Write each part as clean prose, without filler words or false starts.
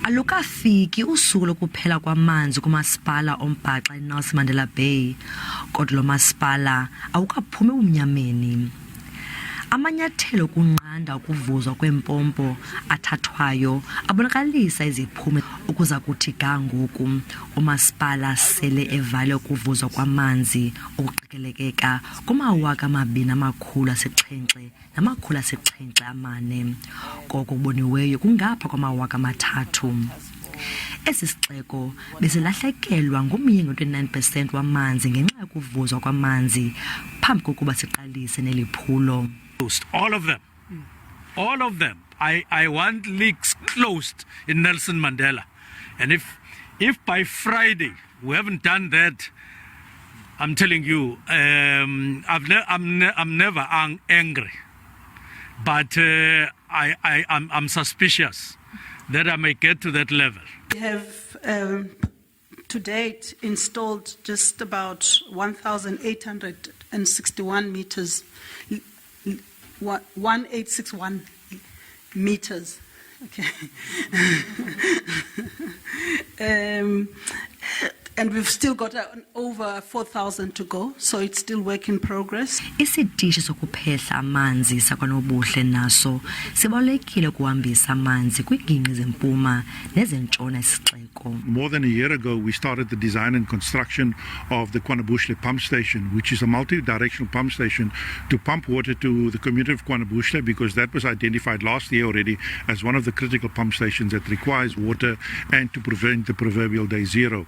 Alukafiki usuku lokuphela kwamanzi kumasipala ombhaxa INelson Mandela Bay, kodwa lo masipala awukaphumi umnyameni. Amanyathelo kunqanda ukuvuzwa kwempompo athathwayo abonakalisa iziphumo ukuza kuthi ga ngoku umasipala sele evale ukuvuzwa kwamanzi okuqikelekeka kuma-2,700 namakhulu koko kuboniweyo kungapha kwama-3,000. Esi sixeko besilahlekelwa ngumyinge 29% wamanzi ngenxa yokuvuzwa kwamanzi phambi kokuba siqalise neli phulo. All of them. I want leaks closed in Nelson Mandela. And if by Friday we haven't done that, I'm telling you, I'm never angry. But I'm suspicious that I may get to that level. We have to date installed just about 1,861 meters. 1861 meters. Okay. And we've still got over 4,000 to go, so it's still work in progress. Isitishi sokuphehla amanzi sakwaNobuhle naso sibalulekile ukuhambisa amanzi kwiingingqi zempuma nezentshona isixeko. More than a year ago, we started the design and construction of the KwaNobuhle pump station, which is a multi-directional pump station to pump water to the community of KwaNobuhle, because that was identified last year already as one of the critical pump stations that requires water and to prevent the proverbial day zero.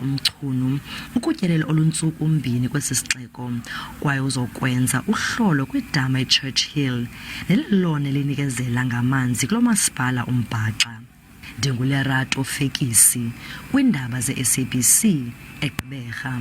Mchunu ukutyelela oluntsuku mbini kwesi sixeko kwaye uzokwenza uhlolo kwidama eChurchill nelilona linikezela ngamanzi kulo masipala umbhaxa. Ndingulerato Fekisi kwiindaba ze-SABC eGqeberha.